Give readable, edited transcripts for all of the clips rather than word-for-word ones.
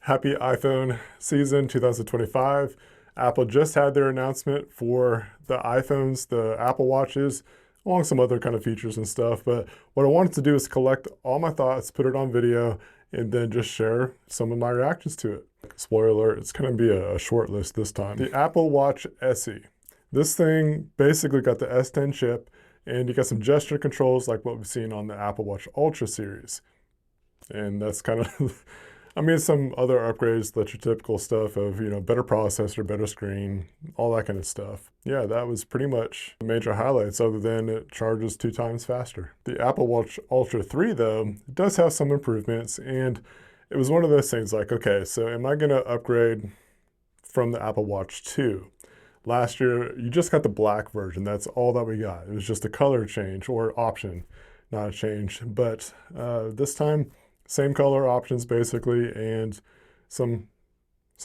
Happy iPhone season 2025. Apple just had their announcement for the iPhones, the Apple Watches, along with some other kind of features and stuff. But what I wanted to do is collect all my thoughts, put it on video, and then just share some of my reactions to it. Spoiler alert, it's going to be a short list this time. The Apple Watch SE. This thing basically got the S10 chip, and you got some gesture controls like what we've seen on the Apple Watch Ultra series. And that's kind of I mean, some other upgrades, that's your typical stuff of, better processor, better screen, all that kind of stuff. Yeah, that was pretty much the major highlights other than it charges 2 times faster. The Apple Watch Ultra 3, though, does have some improvements, and it was one of those things like, okay, so am I going to upgrade from the Apple Watch 2? Last year, you just got the black version. That's all that we got. It was just a color change or option, not a change. But this time, same color options basically, and some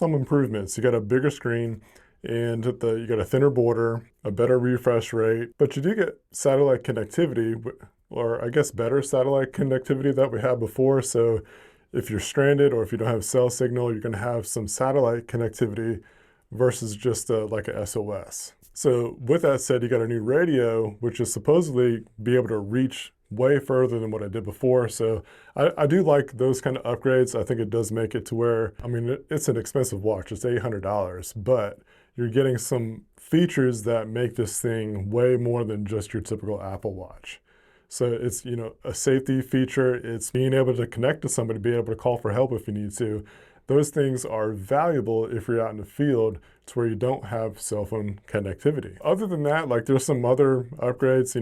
improvements. You got a bigger screen, and you got a thinner border, a better refresh rate, but you do get satellite connectivity, or I guess better satellite connectivity that we had before. So if you're stranded or if you don't have cell signal, you're going to have some satellite connectivity versus just like a SOS. So with that said, you got a new radio, which is supposedly be able to reach way further than what I did before. So I do like those kind of upgrades. I think it does make it to where, I mean, it's an expensive watch. It's $800, but you're getting some features that make this thing way more than just your typical Apple Watch. So it's, a safety feature. It's being able to connect to somebody, be able to call for help if you need to. Those things are valuable if you're out in the field to where you don't have cell phone connectivity. Other than that, like there's some other upgrades,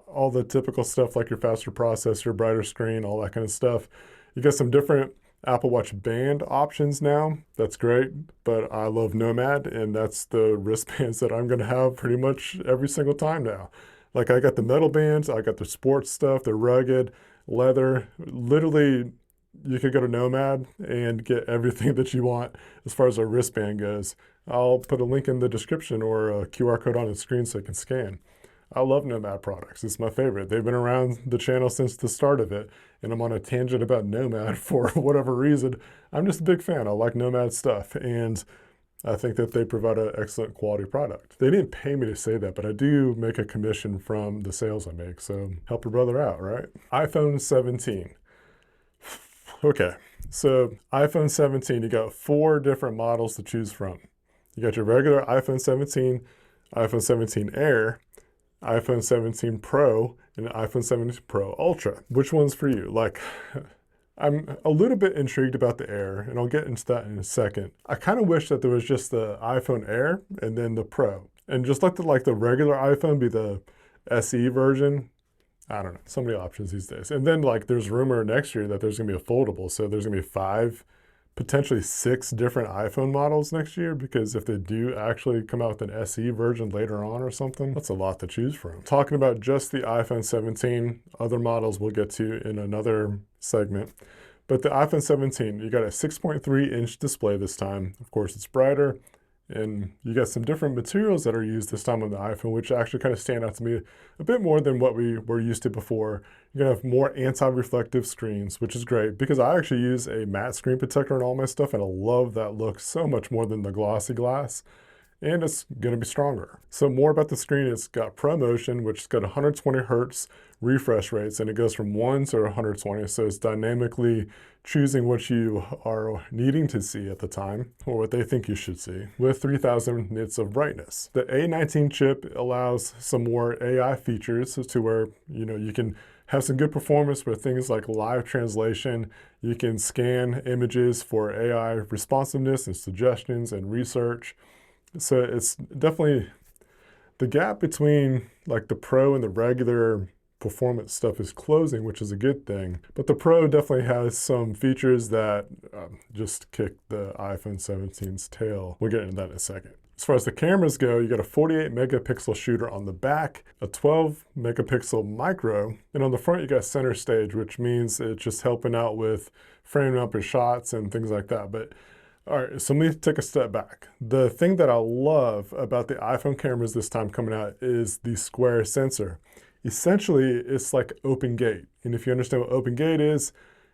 all the typical stuff like your faster processor, brighter screen, all that kind of stuff. You got some different Apple Watch band options now. That's great, but I love Nomad, and that's the wristbands that I'm gonna have pretty much every single time now. Like I got the metal bands, I got the sports stuff, the rugged, leather, literally you could go to Nomad and get everything that you want as far as a wristband goes. I'll put a link in the description or a QR code on the screen so you can scan. I love Nomad products. It's my favorite. They've been around the channel since the start of it, and I'm on a tangent about Nomad for whatever reason. I'm just a big fan. I like Nomad stuff, and I think that they provide an excellent quality product. They didn't pay me to say that, but I do make a commission from the sales I make, so help your brother out, right? iPhone 17. Okay, so iPhone 17, you got 4 different models to choose from. You got your regular iPhone 17, iPhone 17 Air, iPhone 17 Pro, and iPhone 17 Pro Ultra. Which one's for you? Like, I'm a little bit intrigued about the Air, and I'll get into that in a second. I kind of wish that there was just the iPhone Air and then the Pro, and just let the regular iPhone be the SE version. I don't know, so many options these days. And then there's rumor next year that there's gonna be a foldable. So there's gonna be 5, potentially 6 different iPhone models next year, because if they do actually come out with an SE version later on or something, that's a lot to choose from. Talking about just the iPhone 17, other models we'll get to in another segment. But the iPhone 17, you got a 6.3-inch display this time. Of course, it's brighter. And you got some different materials that are used this time on the iPhone, which actually kind of stand out to me a bit more than what we were used to before. You're gonna have more anti-reflective screens, which is great because I actually use a matte screen protector on all my stuff, and I love that look so much more than the glossy glass. And it's gonna be stronger. So more about the screen, it's got ProMotion, which has got 120 Hertz refresh rates, and it goes from 1 to 120, so it's dynamically choosing what you are needing to see at the time, or what they think you should see, with 3000 nits of brightness. The A19 chip allows some more AI features to where, you can have some good performance with things like live translation. You can scan images for AI responsiveness and suggestions and research. So it's definitely the gap between the Pro and the regular performance stuff is closing, which is a good thing. But the Pro definitely has some features that just kick the iPhone 17's tail. We'll get into that in a second. As far as the cameras go, you got a 48 megapixel shooter on the back, a 12 megapixel micro, and on the front you got center stage, which means it's just helping out with framing up your shots and things like that. But all right, so let me take a step back. The thing that I love about the iPhone cameras this time coming out is the square sensor. Essentially, it's like Open Gate. And if you understand what Open Gate is,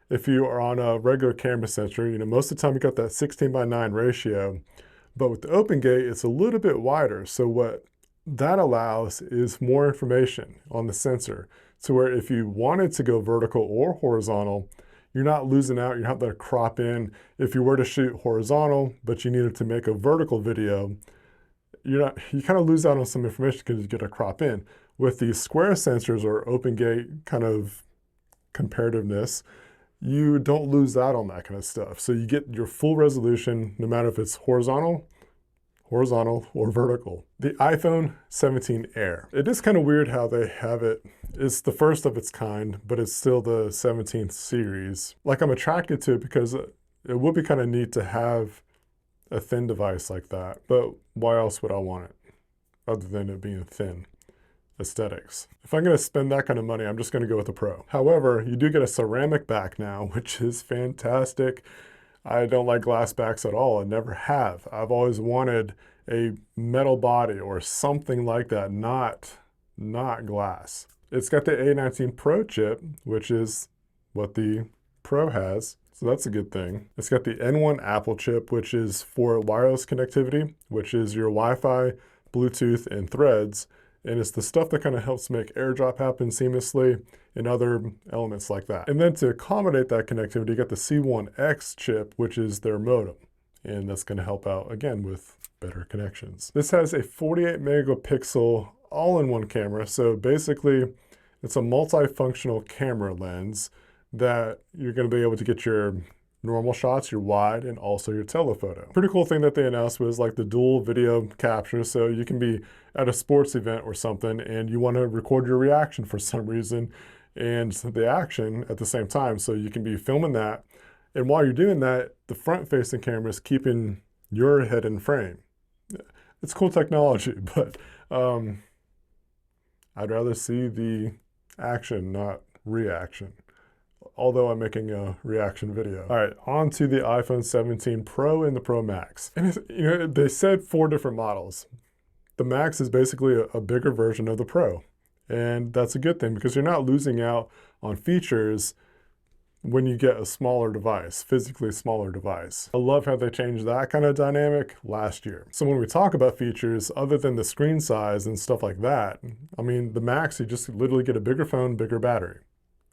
if you are on a regular camera sensor, most of the time you got that 16:9 ratio, but with the OpenGate, it's a little bit wider. So what that allows is more information on the sensor, to where if you wanted to go vertical or horizontal, you're not losing out. You don't have to crop in. If you were to shoot horizontal, but you needed to make a vertical video, you kind of lose out on some information because you get a crop in. With these square sensors or OpenGate kind of comparativeness, you don't lose out on that kind of stuff. So you get your full resolution, no matter if it's horizontal, or vertical. The iPhone 17 Air. It is kind of weird how they have it. It's the first of its kind, but it's still the 17th series. Like, I'm attracted to it because it would be kind of neat to have a thin device like that. But why else would I want it other than it being thin? Aesthetics. If I'm going to spend that kind of money, I'm just going to go with the Pro. However, you do get a ceramic back now, which is fantastic. I don't like glass backs at all. I never have. I've always wanted a metal body or something like that, not glass. It's got the A19 Pro chip, which is what the Pro has, so that's a good thing. It's got the N1 Apple chip, which is for wireless connectivity, which is your Wi-Fi, Bluetooth, and Threads. And it's the stuff that kind of helps make AirDrop happen seamlessly and other elements like that. And then to accommodate that connectivity, you got the C1X chip, which is their modem. And that's going to help out, again, with better connections. This has a 48 megapixel all-in-one camera. So basically, it's a multifunctional camera lens that you're going to be able to get your normal shots, your wide, and also your telephoto. Pretty cool thing that they announced was like the dual video capture. So you can be at a sports event or something and you want to record your reaction for some reason and the action at the same time. So you can be filming that. And while you're doing that, the front facing camera is keeping your head in frame. It's cool technology, but I'd rather see the action, not reaction. Although I'm making a reaction video. All right, on to the iPhone 17 Pro and the Pro Max. And they said 4 different models. The Max is basically a bigger version of the Pro. And that's a good thing because you're not losing out on features when you get a smaller device, physically smaller device. I love how they changed that kind of dynamic last year. So when we talk about features, other than the screen size and stuff like that, I mean, the Max, you just literally get a bigger phone, bigger battery.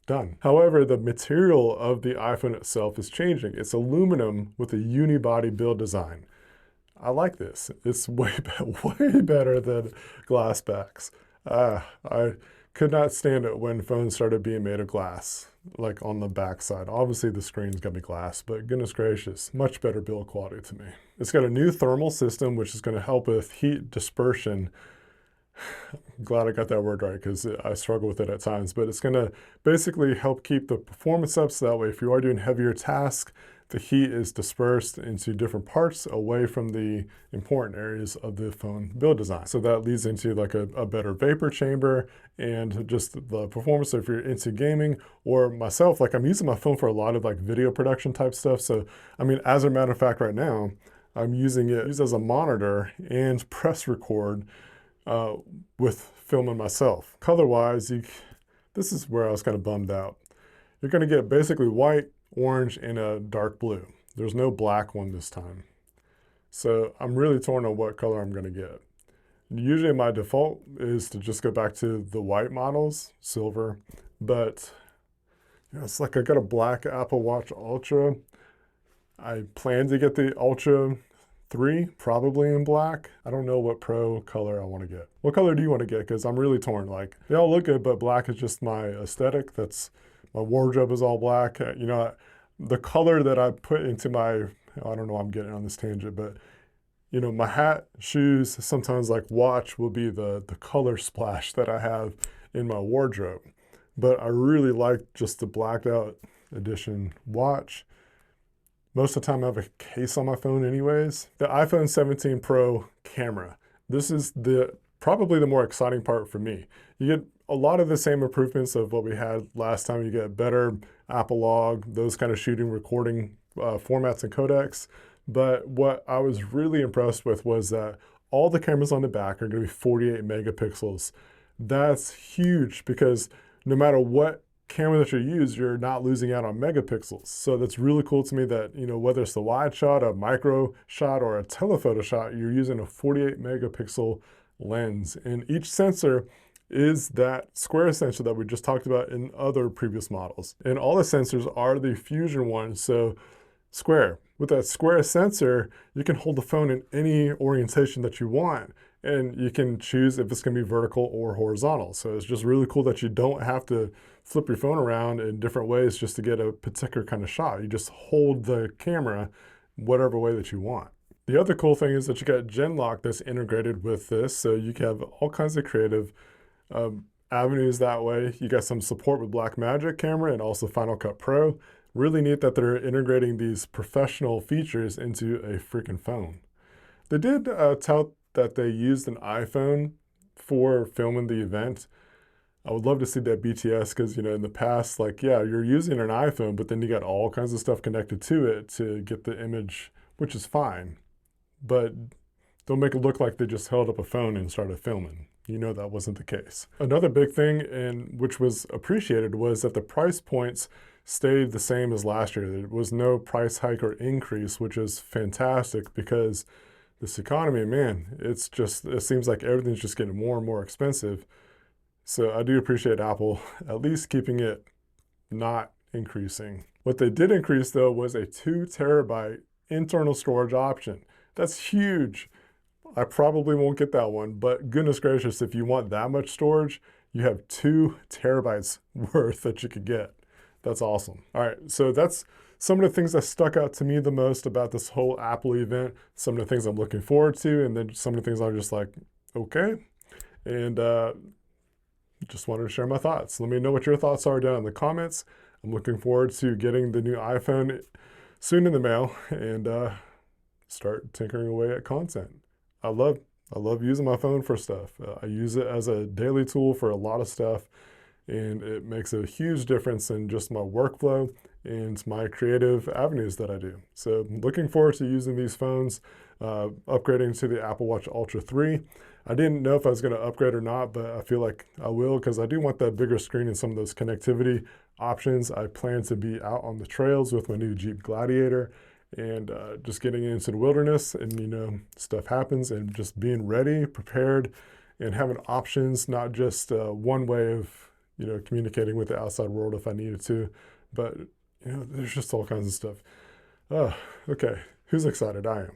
Done. However, the material of the iPhone itself is changing. It's aluminum with a unibody build design. I like this. It's way better than glass backs. I could not stand it when phones started being made of glass, like on the back side. Obviously, the screen's gonna be glass, but goodness gracious, much better build quality to me. It's got a new thermal system, which is gonna help with heat dispersion. I'm glad I got that word right because I struggle with it at times, but it's going to basically help keep the performance up so that way if you are doing heavier tasks, the heat is dispersed into different parts away from the important areas of the phone build design. So that leads into like a better vapor chamber and just the performance. So if you're into gaming or myself, like I'm using my phone for a lot of like video production type stuff. So, I mean, as a matter of fact, right now, I'm using it as a monitor and press record with filming myself. Color-wise, this is where I was kind of bummed out. You're going to get basically white, orange, and a dark blue. There's no black one this time. So I'm really torn on what color I'm going to get. Usually my default is to just go back to the white models, silver, but it's like I got a black Apple Watch Ultra. I plan to get the Ultra 3, probably in black. I don't know what Pro color I want to get. What color do you want to get? Because I'm really torn. Like, they all look good, but black is just my aesthetic. My wardrobe is all black. The color that I put into I don't know, I'm getting on this tangent, but my hat, shoes, sometimes like watch will be the color splash that I have in my wardrobe. But I really like just the blacked out edition watch. Most of the time I have a case on my phone anyways. The iPhone 17 Pro camera. This is probably the more exciting part for me. You get a lot of the same improvements of what we had last time. You get better Apple log, those kind of shooting, recording formats and codecs. But what I was really impressed with was that all the cameras on the back are going to be 48 megapixels. That's huge because no matter what camera that you use, you're not losing out on megapixels. So that's really cool to me that, whether it's the wide shot, a micro shot, or a telephoto shot, you're using a 48 megapixel lens. And each sensor is that square sensor that we just talked about in other previous models. And all the sensors are the Fusion ones, so square. With that square sensor, you can hold the phone in any orientation that you want, and you can choose if it's going to be vertical or horizontal. So it's just really cool that you don't have to flip your phone around in different ways just to get a particular kind of shot. You just hold the camera whatever way that you want. The other cool thing is that you got Genlock that's integrated with this, so you can have all kinds of creative avenues that way. You got some support with Blackmagic camera and also Final Cut Pro. Really neat that they're integrating these professional features into a freaking phone. They did tout that they used an iPhone for filming the event. I would love to see that BTS because, in the past, you're using an iPhone, but then you got all kinds of stuff connected to it to get the image, which is fine. But don't make it look like they just held up a phone and started filming. That wasn't the case. Another big thing, and which was appreciated, was that the price points stayed the same as last year. There was no price hike or increase, which is fantastic because this economy, man, it seems like everything's just getting more and more expensive. So I do appreciate Apple at least keeping it not increasing. What they did increase though was a 2 terabyte internal storage option. That's huge. I probably won't get that one, but goodness gracious, if you want that much storage, you have 2 terabytes worth that you could get. That's awesome. All right, so that's some of the things that stuck out to me the most about this whole Apple event, some of the things I'm looking forward to, and then some of the things I'm just like, okay. And just wanted to share my thoughts. Let me know what your thoughts are down in the comments. I'm looking forward to getting the new iPhone soon in the mail and start tinkering away at content. I love using my phone for stuff. I use it as a daily tool for a lot of stuff, and it makes a huge difference in just my workflow and my creative avenues that I do. So I'm looking forward to using these phones, upgrading to the Apple Watch Ultra 3. I didn't know if I was going to upgrade or not, but I feel like I will because I do want that bigger screen and some of those connectivity options. I plan to be out on the trails with my new Jeep Gladiator and just getting into the wilderness, and stuff happens, and just being ready, prepared, and having options, not just one way of communicating with the outside world if I needed to, but there's just all kinds of stuff. Okay, who's excited? I am.